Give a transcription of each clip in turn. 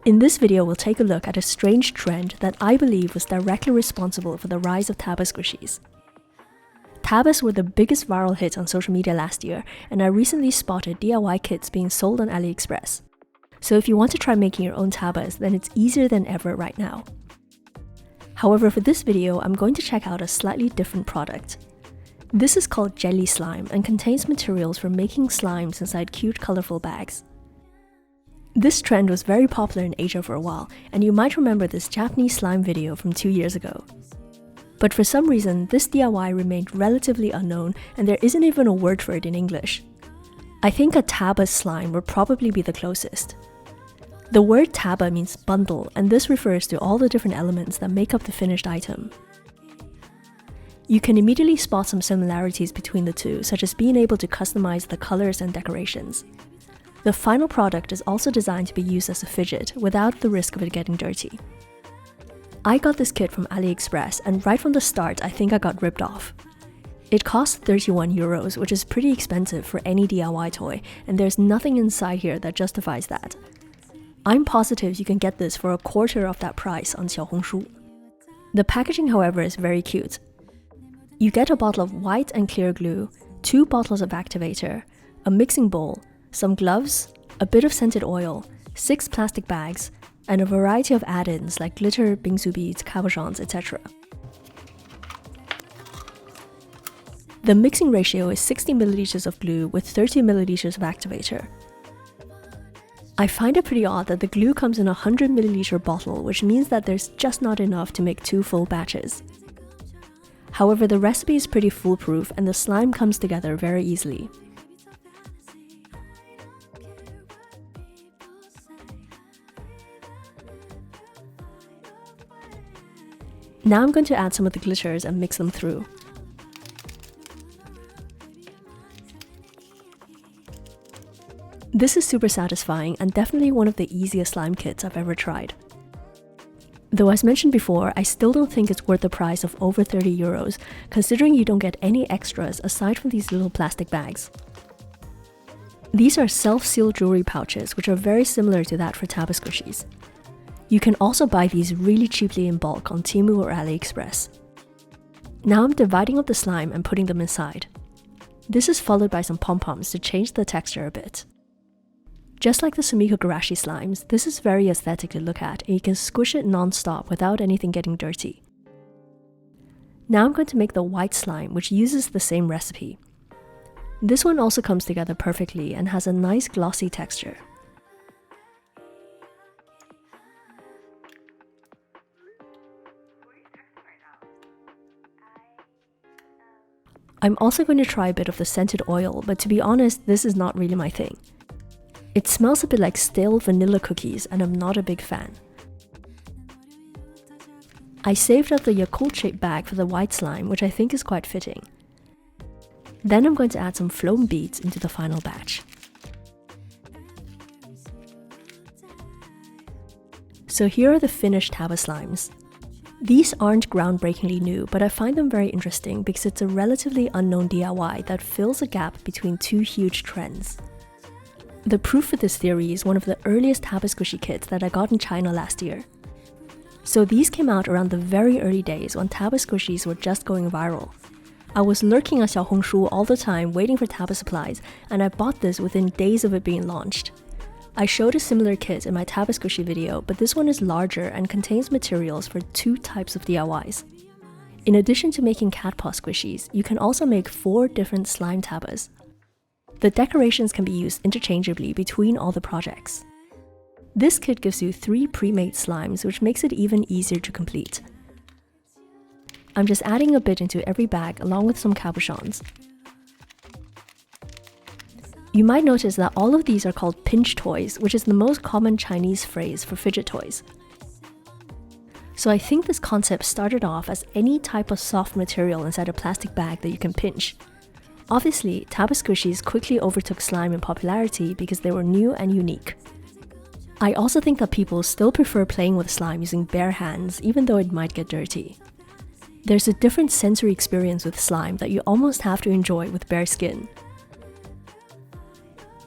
In this video, we'll take a look at a strange trend that I believe was directly responsible for the rise of Taba squishies. Tabas were the biggest viral hit on social media last year, and I recently spotted DIY kits being sold on AliExpress. So if you want to try making your own Tabas, then it's easier than ever right now. However, for this video, I'm going to check out a slightly different product. This is called jelly slime and contains materials for making slimes inside cute, colorful bags. This trend was very popular in Asia for a while, and you might remember this Japanese slime video from 2 years ago. But for some reason, this DIY remained relatively unknown, and there isn't even a word for it in English. I think a Taba slime would probably be the closest. The word Taba means bundle, and this refers to all the different elements that make up the finished item. You can immediately spot some similarities between the two, such as being able to customize the colors and decorations. The final product is also designed to be used as a fidget without the risk of it getting dirty. I got this kit from AliExpress, and right from the start I think I got ripped off. It cost 31 euros, which is pretty expensive for any DIY toy, and there's nothing inside here that justifies that. I'm positive you can get this for a quarter of that price on Xiaohongshu. The packaging, however, is very cute. You get a bottle of white and clear glue, 2 bottles of activator, a mixing bowl, some gloves, a bit of scented oil, 6 plastic bags, and a variety of add-ins like glitter, bingsu beads, cabochons, etc. The mixing ratio is 60 ml of glue with 30 ml of activator. I find it pretty odd that the glue comes in a 100 ml bottle, which means that there's just not enough to make 2 full batches. However, the recipe is pretty foolproof and the slime comes together very easily. Now I'm going to add some of the glitters and mix them through. This is super satisfying and definitely one of the easiest slime kits I've ever tried. Though as mentioned before, I still don't think it's worth the price of over 30 euros, considering you don't get any extras aside from these little plastic bags. These are self-sealed jewelry pouches, which are very similar to that for Taba squishies. You can also buy these really cheaply in bulk on Temu or AliExpress. Now I'm dividing up the slime and putting them inside. This is followed by some pom-poms to change the texture a bit. Just like the Sumiko Garashi slimes, this is very aesthetic to look at and you can squish it non-stop without anything getting dirty. Now I'm going to make the white slime, which uses the same recipe. This one also comes together perfectly and has a nice glossy texture. I'm also going to try a bit of the scented oil, but to be honest, this is not really my thing. It smells a bit like stale vanilla cookies and I'm not a big fan. I saved up the Yakult-shaped bag for the white slime, which I think is quite fitting. Then I'm going to add some foam beads into the final batch. So here are the finished Taba slimes. These aren't groundbreakingly new, but I find them very interesting because it's a relatively unknown DIY that fills a gap between 2 huge trends. The proof for this theory is one of the earliest Taba squishy kits that I got in China last year. So these came out around the very early days when Taba squishies were just going viral. I was lurking on Xiaohongshu all the time waiting for Taba supplies, and I bought this within days of it being launched. I showed a similar kit in my Taba squishy video, but this one is larger and contains materials for 2 types of DIYs. In addition to making cat paw squishies, you can also make 4 different slime Tabas. The decorations can be used interchangeably between all the projects. This kit gives you 3 pre-made slimes, which makes it even easier to complete. I'm just adding a bit into every bag along with some cabochons. You might notice that all of these are called pinch toys, which is the most common Chinese phrase for fidget toys. So I think this concept started off as any type of soft material inside a plastic bag that you can pinch. Obviously, Taba squishies quickly overtook slime in popularity because they were new and unique. I also think that people still prefer playing with slime using bare hands, even though it might get dirty. There's a different sensory experience with slime that you almost have to enjoy with bare skin.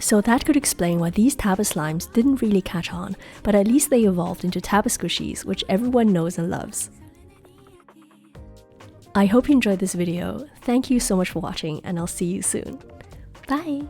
So that could explain why these Taba slimes didn't really catch on, but at least they evolved into Taba squishies, which everyone knows and loves. I hope you enjoyed this video. Thank you so much for watching, and I'll see you soon. Bye!